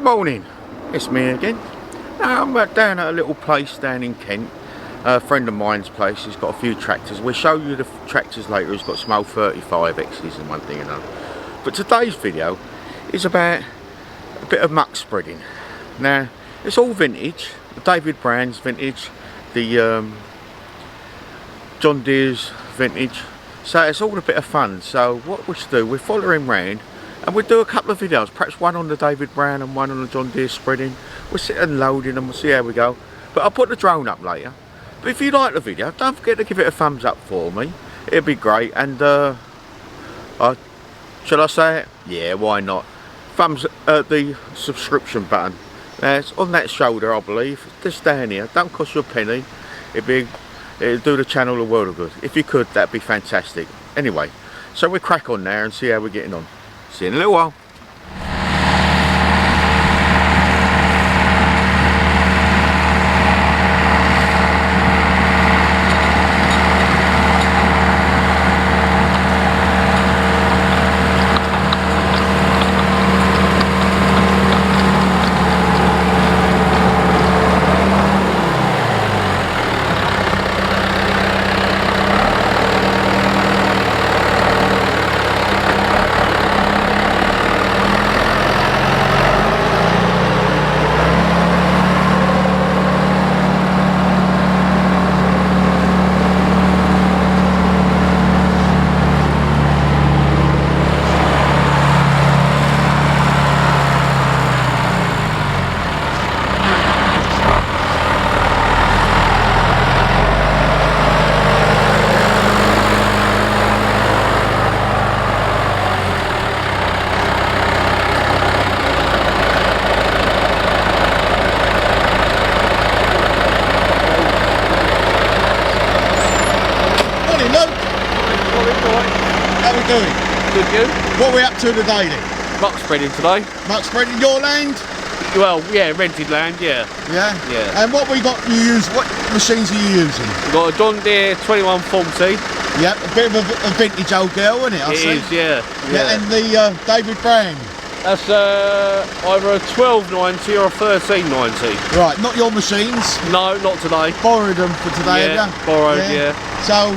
Morning, it's me again. Now I'm down at a little place down in Kent. A friend of mine's place. He's got a few tractors. We'll show you the tractors later. He's got some old 35Xs and one thing and another. But today's video is about a bit of muck spreading. Now it's all vintage. The David Brown's vintage. The John Deere's vintage. So it's all a bit of fun. So what we should do, we'll follow him round and we'll do a couple of videos, perhaps one on the David Brown and one on the John Deere spreading. We'll sit and loading and we'll see how we go. But I'll put the drone up later. But if you like the video, don't forget to give it a thumbs up for me. It'd be great. And shall I say it? Yeah, why not? Thumbs the subscription button. It's on that shoulder, I believe. Just down here. Don't cost you a penny. It'll do the channel a world of good. If you could, that'd be fantastic. Anyway, so we'll crack on now and see how we're getting on. See you in a little while. How we doing? Good, you? What are we up to today then? Muck spreading today. Muck spreading your land? Well, yeah, rented land, yeah. Yeah? Yeah. And what we got you use, what machines are you using? We've got a John Deere 2140. Yep, a bit of a vintage old girl, isn't it? It is, yeah. Yeah, and the David Brown? That's either a 1290 or a 1390. Right, not your machines? No, not today. Borrowed them for today, Yeah, have you? borrowed, yeah. So,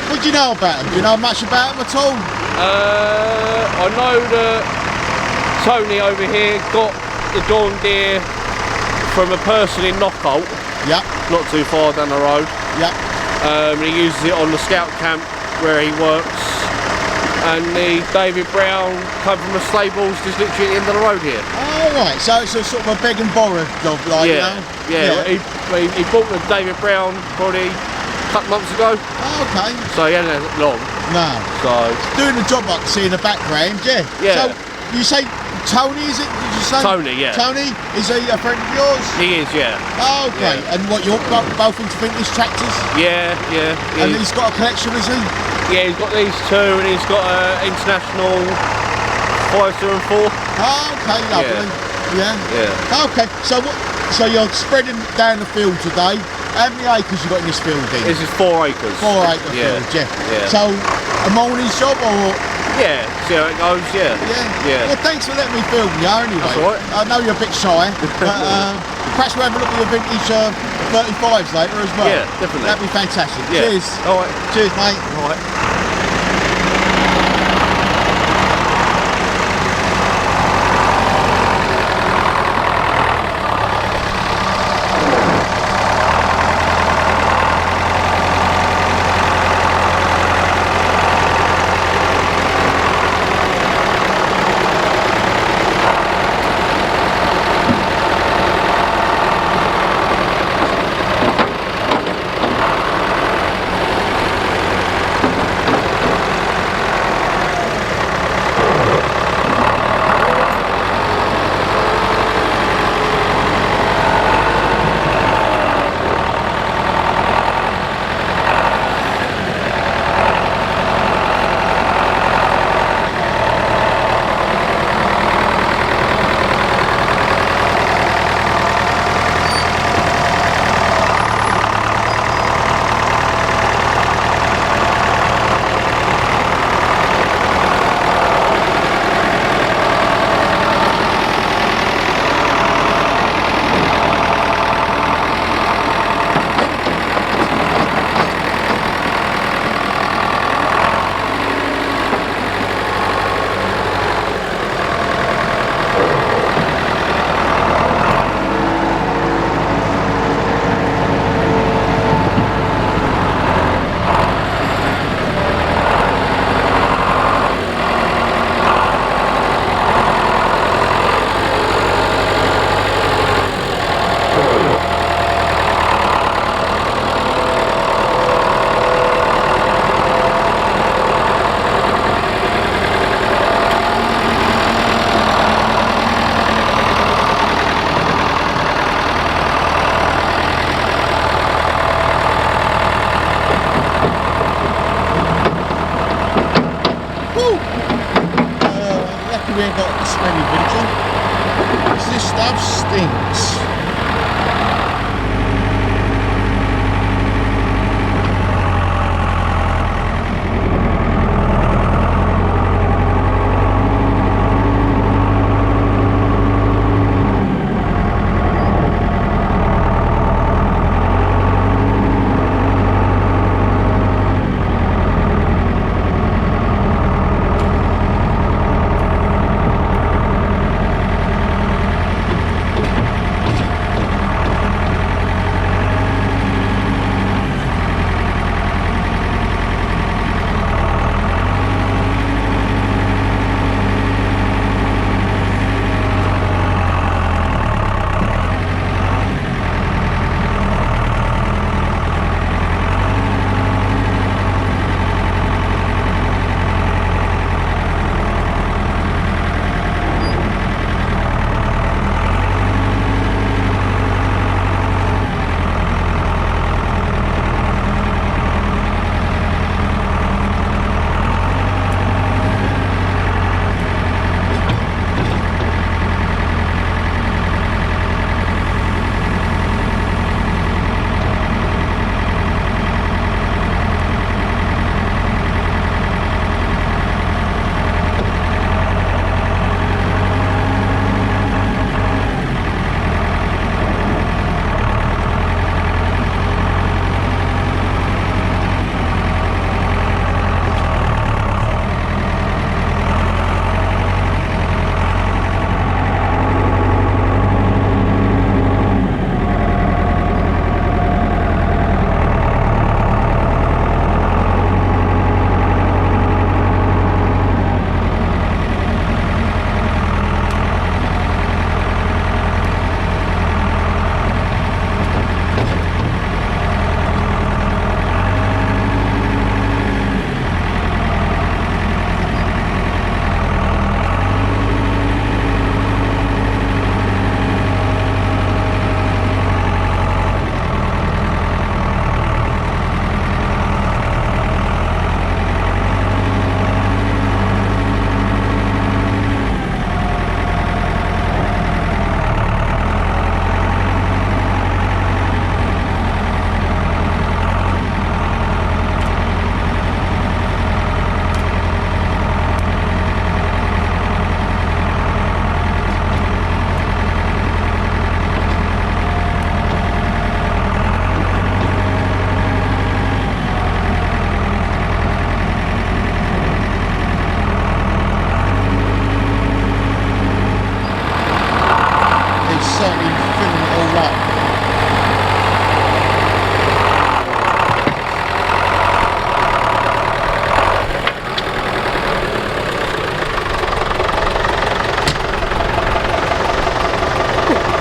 what do you know about them? Do you know much about them at all? I know that Tony over here got the John Deere from a person in Knockholt. Yep. Not too far down the road. Yep. He uses it on the scout camp where he works. And the David Brown come from the stables just literally at the end of the road here. Oh right, so it's a sort of a beg and borrow job, like, yeah, you know? Yeah. He bought the David Brown probably a couple months ago. Oh, okay. So he hasn't had it long. No. So doing the job I can see in the background, yeah. Yeah. So you say Tony, is it? Did you say? Tony, yeah. Tony, is he a friend of yours? He is, yeah. Oh, okay. Yeah. And what, you're both into vintage tractors? Yeah. And he's got a collection, is he? Yeah, he's got these two, and he's got an international 504. Oh, okay, lovely. Yeah. Okay. So what? So you're spreading down the field today. How many acres you got in this field then? This is 4 acres. 4 acre field, yeah. So a morning job or? Yeah, see how it goes, yeah. Yeah. Well, thanks for letting me film you anyway. That's all right. I know you're a bit shy, but perhaps we'll have a look at your vintage 35s later as well. Yeah, definitely. That'd be fantastic. Yeah. Cheers. All right. Cheers, mate. All right. we ain't got the smelly vigil. This stuff stinks.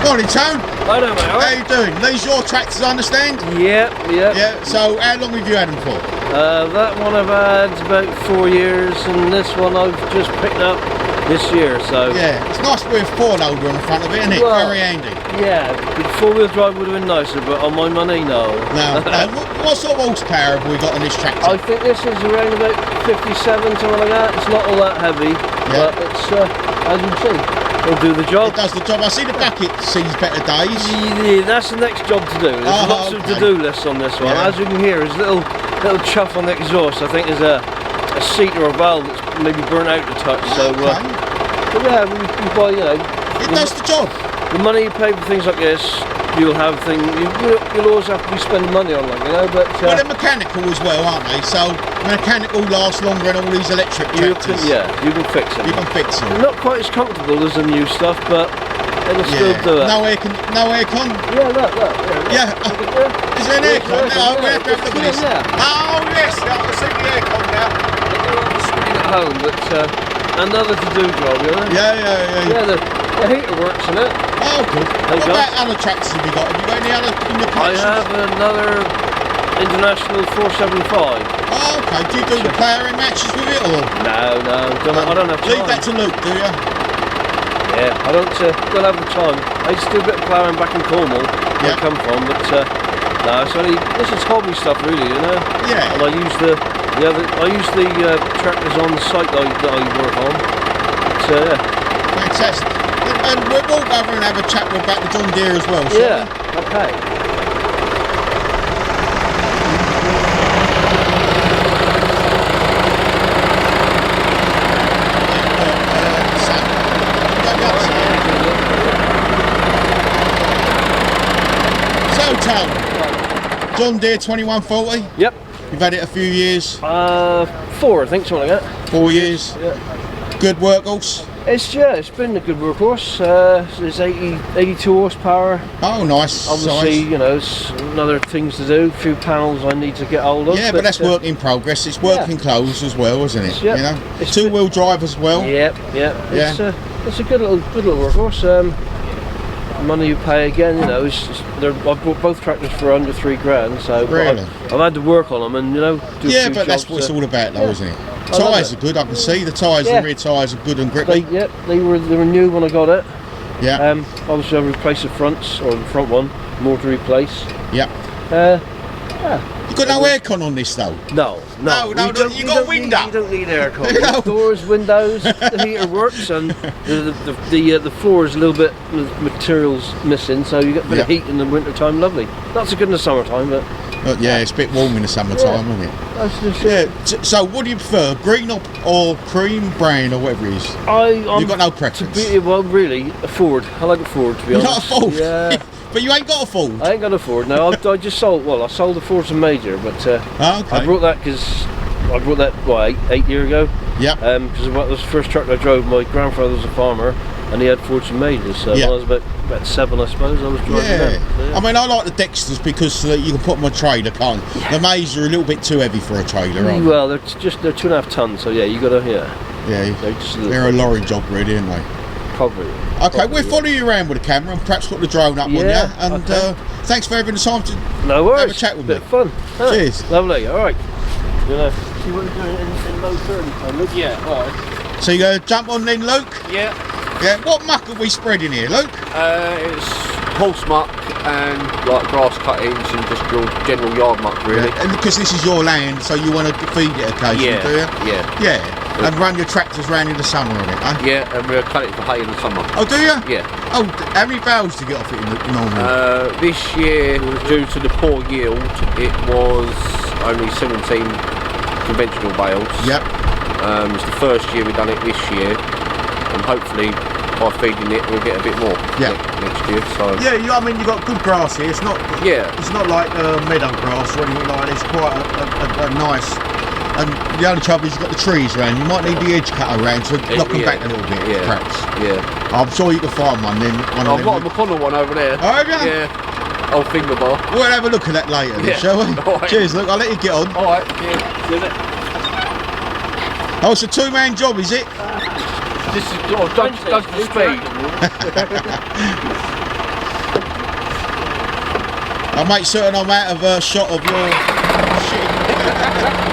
Morning, Tone. I know, mate. How you doing? These your tractors, I understand? Yep. Yeah. So, how long have you had them for? That one I've had about 4 years, and this one I've just picked up this year. So yeah, it's nice with a 4-loader on the front of it, isn't it? Well, very handy. Yeah, 4-wheel drive would have been nicer, but on my money, no. No. What sort of horsepower have we got on this tractor? I think this is around about 57, something like that. It's not all that heavy, but it's as you can see, it'll do the job. It does the job. I see the bucket sees better days. Yeah, that's the next job to do. There's lots of to-do lists on this one. Yeah. As you can hear, there's a little chuff on the exhaust. I think there's a seat or a valve that's maybe burnt out a touch. So, but yeah, we buy, you know. It does the job. The money you pay for things like this, you'll have things. You'll always have to be spending money on, like, you know. But well, they're mechanical as well, aren't they? So mechanical lasts longer than all these electric tractors. You can fix them. You can fix them. They're not quite as comfortable as the new stuff, but it'll still do it. No aircon. Yeah, look. Yeah. Is there an aircon? No, we have to have a look at this. Yeah. Oh yes, I can see the aircon now. They're on the screen at home, but another to-do job, you know. Yeah. Yeah, the heater works in it. Oh, good. What about other tractors have you got? Have you got any other in the collection? I have another International 475. Oh, okay. Do you do the ploughing matches with it, or? No, I don't have time. Leave that to Luke, do you? Yeah, I don't have the time. I used to do a bit of ploughing back in Cornwall, where I come from, but no, it's only, this is hobby stuff really, you know. Yeah. And I use the tractors on the site that I work on. yeah. Fantastic. And we'll go over and have a chat about the John Deere as well, shall Yeah, okay. So, Tal, John Deere 2140. Yep. You've had it a few years. 4, I think, something like that. 4 years. Yeah. Good workhorse. It's been a good workhorse. It's 82 horsepower. Oh, nice. Obviously, size. you know, it's another things to do. A few panels I need to get hold of. Yeah, but that's work in progress. It's working clothes as well, isn't it? Yep. You know, It's two-wheel drive as well. Yep. Yeah. It's a good little workhorse. Money you pay again, you know. I bought both tractors for under £3,000, so Really? I've had to work on them, and you know. Do a Yeah, few but that's jobs what it's all about, though, isn't it? I love Tyres it. are good. I can see the tyres. Yeah. The rear tyres are good and grippy. They were new when I got it. Yeah. Obviously I replaced the fronts, or the front one, more to replace. Yeah. You got no aircon on this though. No, No, we no, don't- you we got don't window. Need, you don't need aircon. No. Doors, windows, the heater works, and the floor is a little bit materials missing, so you get a bit of Yeah. heat in the winter time. Lovely. Not so good in the summertime, but But yeah, it's a bit warm in the summertime, isn't it? that's just Yeah. So, what do you prefer, green or cream, brown, or whatever it is? You've got no preference. Well, really, a Ford. I like a Ford, to be You're honest. not a Ford. Yeah. But you ain't got a Ford. I ain't got a Ford. No, I just sold. Well, I sold the Forza Major, but Oh, okay. I brought that because I brought that eight years ago. Yeah. Because that was the first truck I drove. My grandfather was a farmer, and he had Forza Majors. So Yeah. when I was about 7, I suppose, I was driving Yeah. them. So, yeah. I mean, I like the Dexters because you can put them on a trailer, can't you? The Mazda are a little bit too heavy for a trailer, aren't they? Well, they're 2.5 tons, so yeah, you got to Yeah. They're just a little They're a lorry job, really, aren't they? probably. Okay, we'll follow you around with the camera and perhaps put the drone up on you. Yeah, And okay. thanks for having the time to No worries. have a chat with Bit me. of fun. Huh? Cheers. Lovely. All right. You know, see what you're doing in low 30 time, Luke? Yeah, alright. So you go jump on then, Luke? Yeah, Yeah. What muck are we spreading here, Luke? it's horse muck and like grass cuttings and just your general yard muck really. And because this is your land, so you want to feed it occasionally, Yeah, do you? yeah. Yeah. And run your tractors round in the summer on it, huh? Yeah, and we'll cut it for hay in the summer. Oh, do you? Yeah. Oh, how many bales do you get off it normally? This year, due to the poor yield, it was only 17 conventional bales. Yep. It's the first year we've done it this year, and hopefully by feeding it we'll get a bit more next year. So Yeah, I mean you've got good grass here. It's not. Yeah. It's not like meadow grass or anything like that. It's quite a nice. And the only trouble is you've got the trees around. You might need the edge cutter around to knock them back a little bit, Yeah. perhaps. Yeah. I'm sure you can find one then. One of I've got a them. McConnell one over there. Oh, have you? Yeah. Old finger bar. We'll have a look at that later, then, Yeah. shall we? All right. Cheers, look. I'll let you get on. Alright, yeah. Oh, it's a two-man job, is it? This is judge the speed. I'll make certain I'm out of a shot of your shit.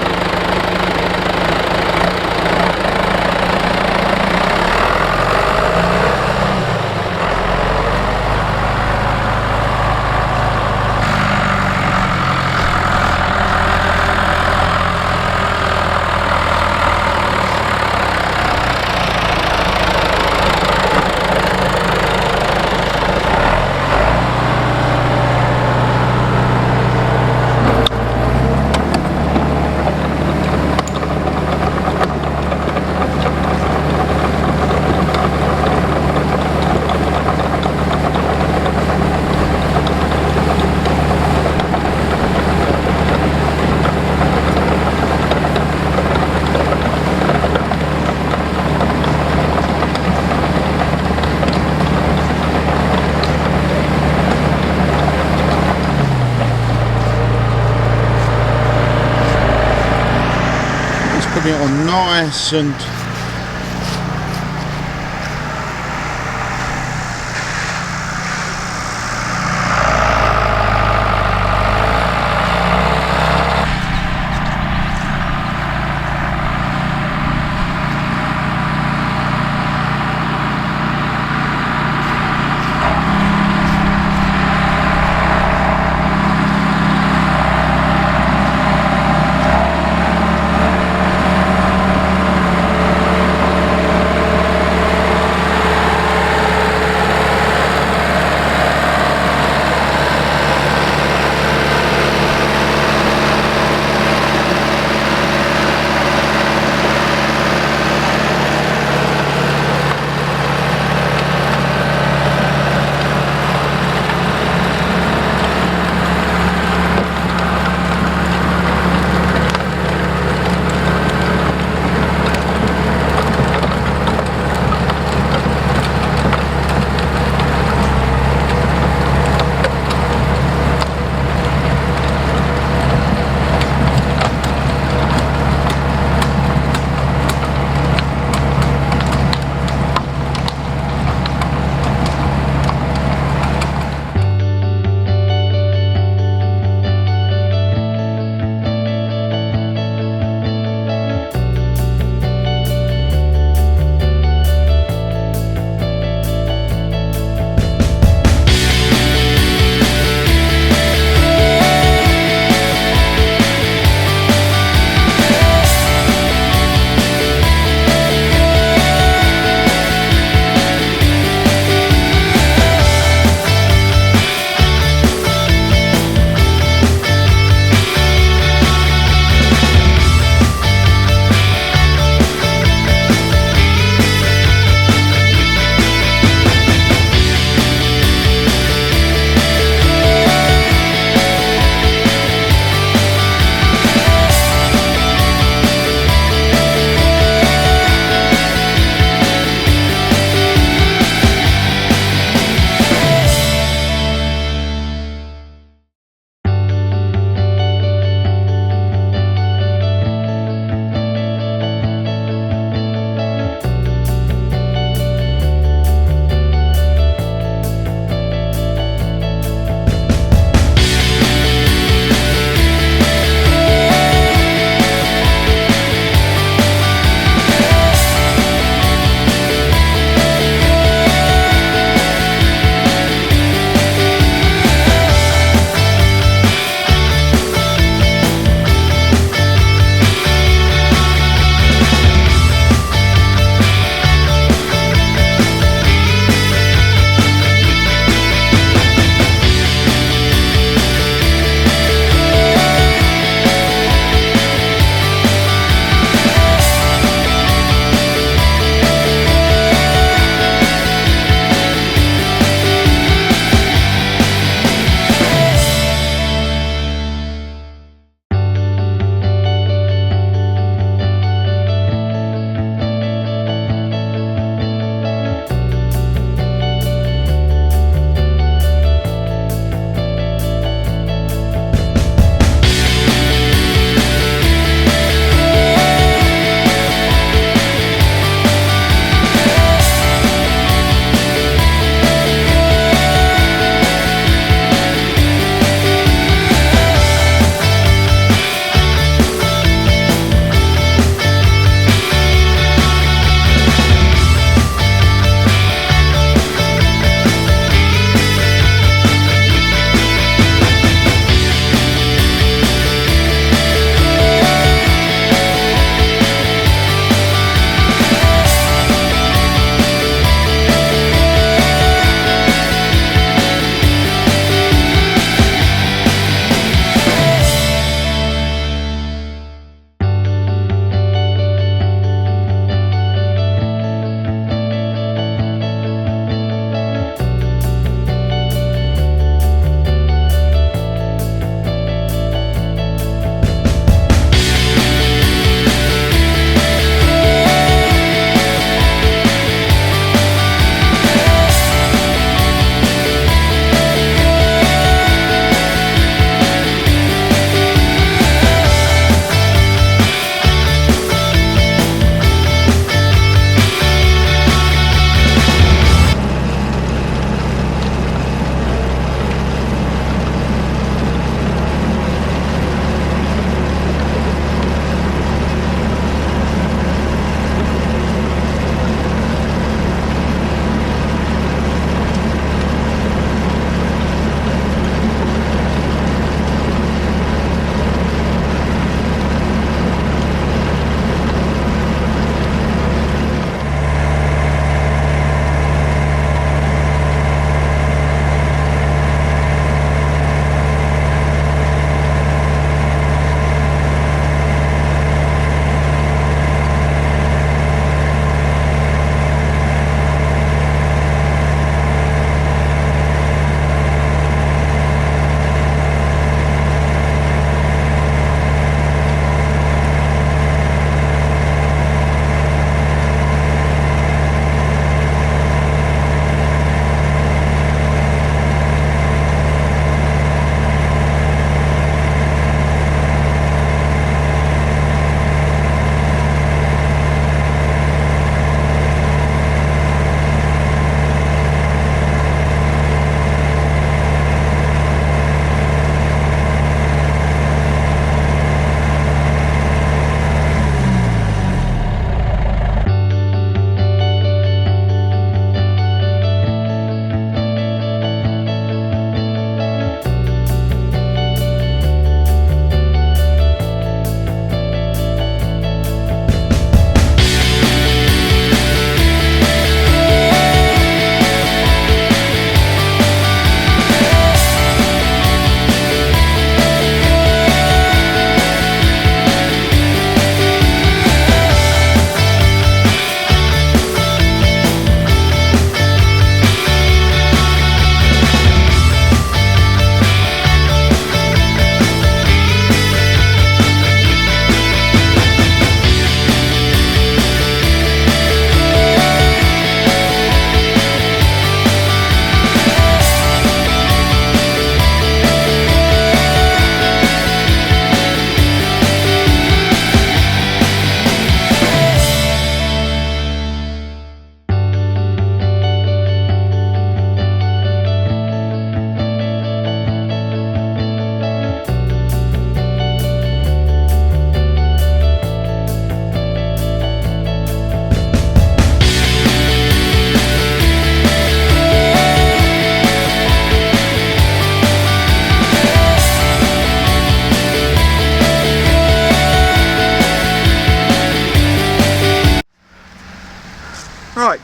Putting it on nice and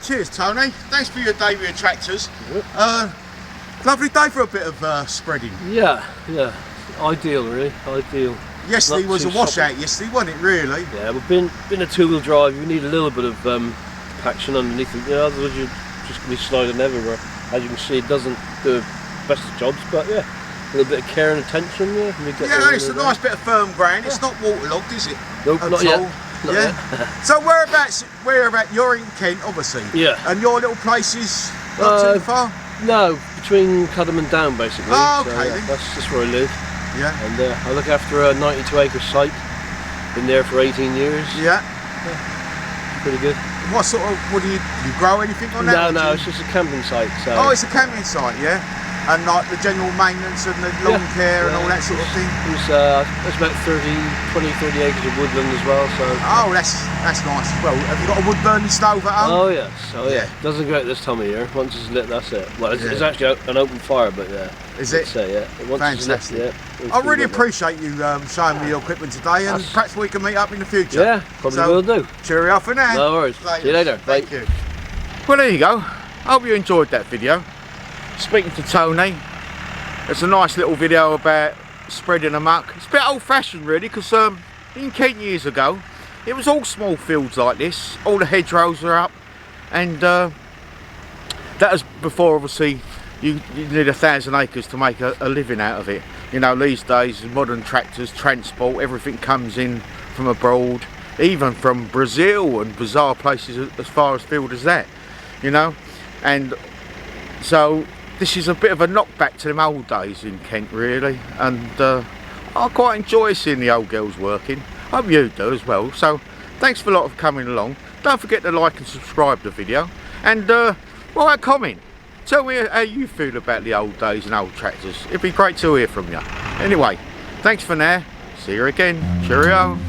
cheers, Tony. Thanks for your day with your tractors. Lovely day for a bit of spreading. Yeah, ideal really, ideal. Yesterday Not was a too washout soppy. yesterday, wasn't it, really? Yeah, but being a two-wheel drive, you need a little bit of action underneath it. Otherwise you're just going to be sliding everywhere. As you can see, it doesn't do the best of jobs, but yeah, a little bit of care and attention. Yeah, It's a nice bit of firm ground. It's not waterlogged, is it? Nope, At not all? yet. Not yet. So whereabouts? You're in Kent, obviously. Yeah. And your little place is not too far. No, between Cudham and Down basically. Oh, So, okay, yeah, then. that's just where I live. Yeah. And I look after a 92-acre site. Been there for 18 years. Yeah. Pretty good. What do you grow anything on that? No, it's just a camping site. So. Oh, it's a camping site, yeah. And like the general maintenance and the lawn care and all that sort of thing. There's about 30 acres of woodland as well. So. Oh, that's nice. Well, have you got a wood burning stove at home? Oh yes, Yeah. Doesn't go out this time of year. Once it's lit, that's it. Well, it's actually an open fire, but yeah. Is it? So yeah, once Fantastic. It's lit, I really appreciate you showing me your equipment today, and perhaps we can meet up in the future. Yeah, probably will do. Cheerio for now. No worries. See you later. Thank Bye. you. Well, there you go. Hope you enjoyed that video. Speaking to Tony, it's a nice little video about spreading a muck. It's a bit old-fashioned really, because in Kent years ago it was all small fields like this. All the hedgerows are up, and that was before obviously you need 1,000 acres to make a living out of it. You know, these days modern tractors, transport, everything comes in from abroad, even from Brazil and bizarre places as far as field as that, you know. And so this is a bit of a knockback to them old days in Kent really, and I quite enjoy seeing the old girls working. Hope you do as well. So thanks for a lot of coming along. Don't forget to like and subscribe to the video, and write a comment. Tell me how you feel about the old days and old tractors. It'd be great to hear from you. Anyway, thanks for now. See you again. Cheerio.